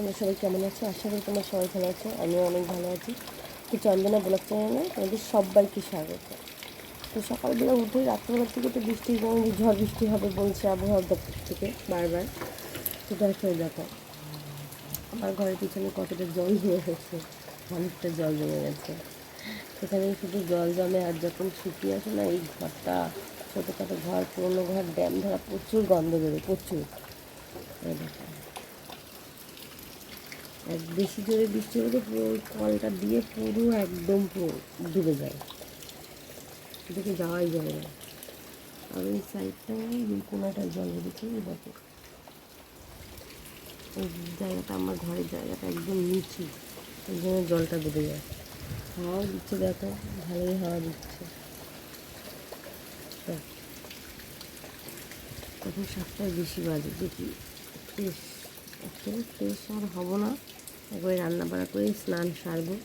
তোমরা সবাই কেমন আছো? আশা করি তোমরা সবাই ভালো আছো। আমিও অনেক ভালো আছি। তো চন্দনা ব্লগ চ্যানেলে তোমাদের সবাইকে স্বাগত। তো সকালবেলা উঠে রাত্রেবেলা থেকে তো বৃষ্টি ঝড় বৃষ্টি হবে বলছে আবহাওয়া দপ্তর থেকে বারবার। তো দেখো আমার ঘরের পিছনে কতটা জল জমে গেছে, অনেকটা জল জমে গেছে। এখানে শুধু জল জমে, আর যখন শুকিয়ে আসে না এই ঘরটা, ছোটোখাটো ঘর, পুরোনো ঘর, ড্যাম ধরা, প্রচুর গন্ধ বেরোয়, প্রচুর। দেখো আর বেশি জোরে বৃষ্টি হলে পুরো ওই কলটা দিয়ে পুরো একদম পুরো ডুবে যায়, এদিকে যাওয়াই যায় না। আর ওই সাইডটায় কোনোটা জল বেরিয়েছে, দেখো ওই জায়গাটা আমার ঘরের জায়গাটা একদম নিচু, ওই জন্য জলটা ডুবে যায়। হাওয়াও দিচ্ছে, দেখো ভালোই হাওয়া দিচ্ছে। তখন 7টার বেশি বাজে, দেখি ফ্রেশ, অ্যাকচুয়ালি ফ্রেশ আর হবো না, একবারে রান্না বাড়া করে স্নান সারবো।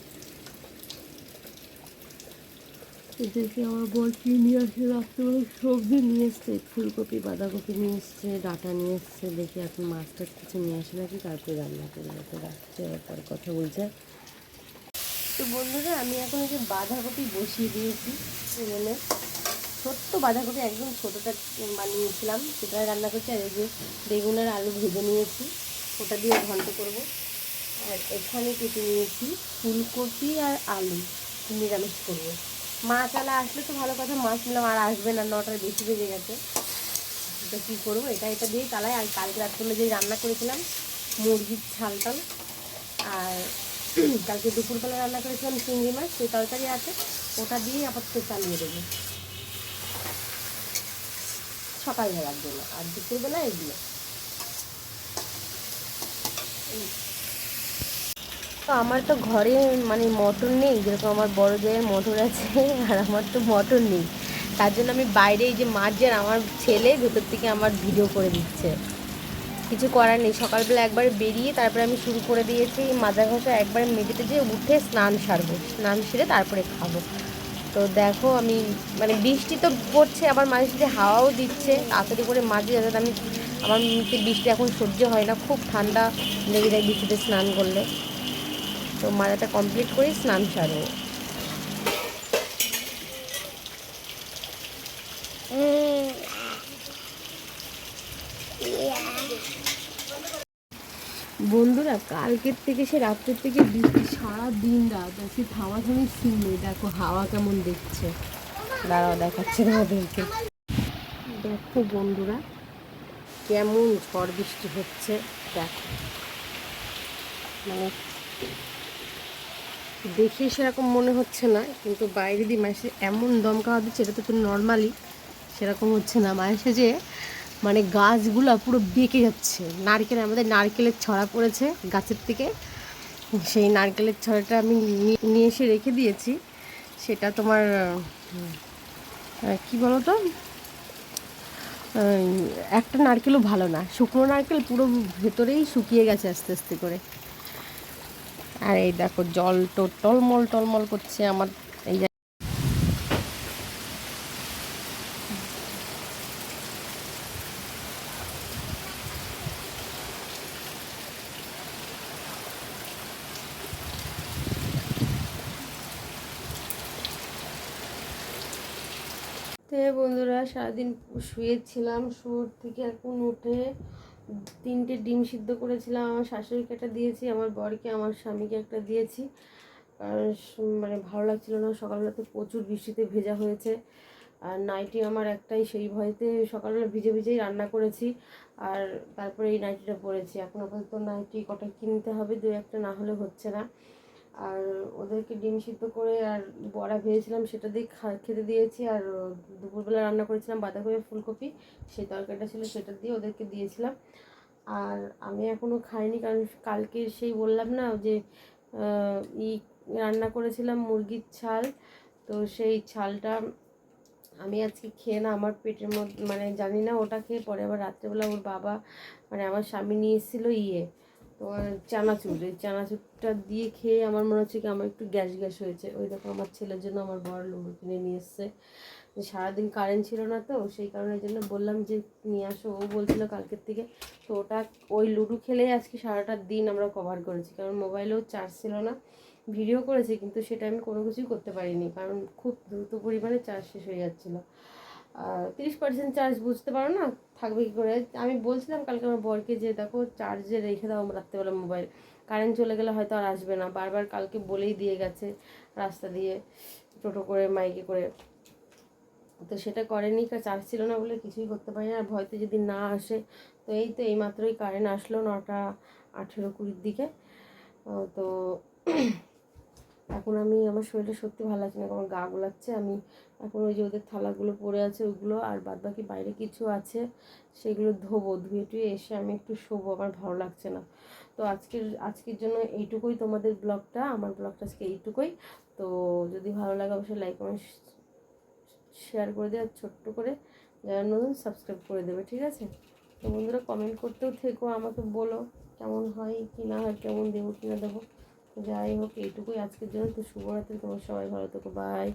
দেখি আমার বর কি নিয়ে আসে, রাত্রেবেলা সবজি নিয়ে এসছে, ফুলকপি বাঁধাকপি নিয়ে এসছে, ডাঁটা নিয়ে এসছে। দেখি এখন মাছ টাছ কিছু নিয়ে আসে নাকি, তারপরে রান্না করবো। তো রাত্রে পরে কথা বলছে। তো বন্ধুরা আমি এখন এই যে বাঁধাকপি বসিয়ে দিয়েছি এনে, ছোট্ট বাঁধাকপি একদম ছোটোটা বানিয়েছিলাম, সেটা রান্না করছি। আর এই যে বেগুনের আলু ভেজে নিয়েছি, ওটা দিয়ে ঘন্ট করব। আর এখানে কেটে নিয়েছি ফুলকপি আর আলু, নিরামিষ করবো। মাছ আলা আসলে তো ভালো কথা, মাছ নিলাম, আর আসবে না, 9টার বেশি বেজে গেছে। তো কী করবো, এটা দিয়েই তালাই। আর কালকে রাত্রে যে রান্না করেছিলাম মুরগির ঝালটাল, আর কালকে দুপুরবেলা রান্না করেছিলাম চিংড়ি মাছ, সেই তরকারি আছে, ওটা দিয়েই আপাতত চালিয়ে দেবো সকালবেলার জন্য। আর দুপুরবেলা এগুলো। তো আমার তো ঘরে মানে মটর নেই, যেরকম আমার বড় জায়ের মটর আছে, আর আমার তো মটর নেই। তার জন্য আমি বাইরে এই যে মাছ, যার আমার ছেলে ভেতর থেকে আমার ভিডিও করে দিচ্ছে। কিছু করার নেই, সকালবেলা একবার বেরিয়ে তারপরে আমি শুরু করে দিয়েছি মাজা ঘষা, একবার মেঝেতে যেয়ে উঠে স্নান সারবো, স্নান সেরে তারপরে খাবো। তো দেখো আমি মানে বৃষ্টি তো পড়ছে, আবার মাঝে সাথে হাওয়াও দিচ্ছে, তাড়াতাড়ি করে মাঝে যাতে আমি, আমার মুখে বৃষ্টি এখন সহ্য হয় না, খুব ঠান্ডা লেগে যায় বৃষ্টিতে স্নান করলে। তো মাজাটা কমপ্লিট করেই স্নান সারবো। বন্ধুরা কালকের থেকে, সে রাত্রের থেকে বৃষ্টি সারা দিন রাত, সে থামাথামি সিন নেই। দেখো হাওয়া কেমন দেখছে, দাঁড়াও দেখাচ্ছে তোমাদেরকে। দেখো বন্ধুরা কেমন ঝড় বৃষ্টি হচ্ছে, দেখো মানে দেখে সেরকম মনে হচ্ছে না, কিন্তু বাইরে দিয়ে মাসে এমন দমকা হাওয়া দিচ্ছে, এটা তো নর্মালি সেরকম হচ্ছে না। মাসে যে মানে গাছগুলো পুরো বেঁকে যাচ্ছে, নারকেল, আমাদের নারকেলের ছড়া পড়েছে গাছের থেকে, সেই নারকেলের ছড়াটা আমি নিয়ে এসে রেখে দিয়েছি। সেটা তোমার কি বলো তো, একটা নারকেলও ভালো না, শুকনো নারকেল পুরো ভেতরেই শুকিয়ে গেছে আস্তে আস্তে করে। আর এই দেখো জল তো টলমল টলমল করছে আমার এই। তো বন্ধুরা সারাদিন শুয়েছিলাম, শুয়োর থেকে এখন উঠে 3টে ডিম সিদ্ধ করেছিলাম, আমার শাশুড়িকে একটা দিয়েছি, আমার বরকে, আমার স্বামীকে একটা দিয়েছি। আর মানে ভালো লাগছিল না, সকালবেলাতে প্রচুর বৃষ্টিতে ভেজা হয়েছে। আর নাইটি আমার একটাই, সেই ভয়তে সকালবেলা ভিজে ভিজেই রান্না করেছি, আর তারপরে এই নাইটিটা পরেছি। এখন আপাতত নাইটি কটা কিনতে হবে, 2-1টা, না হলে হচ্ছে না। আর ওদেরকে ডিম সিদ্ধ করে আর বড়া ভেজেছিলাম, সেটা দিয়ে খেতে দিয়েছি। আর দুপুরবেলা রান্না করেছিলাম বাঁধাকপি ফুলকপি, সেই তরকারিটা ছিল, সেটা দিয়ে ওদেরকে দিয়েছিলাম। আর আমি এখনও খাইনি, কারণ কালকে সেই বললাম না যে ই রান্না করেছিলাম মুরগির ছাল, তো সেই ছালটা আমি আজকে খেয়ে না, আমার পেটের মধ্যে মানে জানি না, ওটা খেয়ে পরে আবার রাত্রেবেলা ওর বাবা মানে আমার স্বামী নিয়ে এসেছিলো তোমার চানাচুর, এই চানাচুরটা দিয়ে খেয়ে আমার মনে হচ্ছে কি আমার একটু গ্যাস গ্যাস হয়েছে। ওই দেখো আমার ছেলের জন্য আমার বড় লুডো কিনে নিয়ে এসছে, যে সারাদিন কারেন্ট ছিল না, তো সেই কারণের জন্য বললাম যে নিয়ে আসো। ও বলছিল কালকের থেকে, তো ওটা ওই লুডো খেলেই আজকে সারাটা দিন আমরা কভার করেছি, কারণ মোবাইলেও চার্জ ছিল না। ভিডিও করেছি কিন্তু সেটা আমি কোনো কিছুই করতে পারিনি, কারণ খুব দ্রুত পরিমাণে চার্জ শেষ হয়ে যাচ্ছিলো। 30% চার্জ, বুঝতে পারো না থাকবে কী করে। আমি বলছিলাম কালকে আমার বরকে যে দেখো চার্জে রেখে দাও রাত্রেবেলা মোবাইল, কারেন্ট চলে গেলে হয়তো আর আসবে না। বারবার কালকে বলেই দিয়ে গেছে রাস্তা দিয়ে টোটো করে মাইকে করে, তো সেটা করেনি, চার্জ ছিল না বলে কিছুই করতে পারি না। আর ভয়তে যদি না আসে, তো এই তো এইমাত্রই কারেন্ট আসলো 9:18-20 দিকে। তো এখন আমি, আমার শরীরটা সত্যি ভালো লাগছে না, আমার গা গোলাচ্ছে। আমি এখন ওই যে ওদের থালাগুলো পড়ে আছে ওইগুলো, আর বাদবাকি বাইরে কিছু আছে সেগুলো ধোবো, ধুয়ে টুয়ে এসে আমি একটু শোবো, আমার ভালো লাগছে না। তো আজকের জন্য এইটুকুই তোমাদের ব্লগটা, আমার ব্লগটা আজকে এইটুকুই। তো যদি ভালো লাগে অবশ্যই লাইক কমেন্ট শেয়ার করে দেবে, ছোট্ট করে যারা নতুন সাবস্ক্রাইব করে দেবে, ঠিক আছে? তো বন্ধুরা কমেন্ট করতেও থেকো, আমাকে বলো কেমন হয় কি না হয়, কেমন দেবো কি না দেবো। যাই হোক এইটুকুই আজকের জন্য। তো শুভরাত্রি, তোমার সবাই ভালো থেকো, বাই।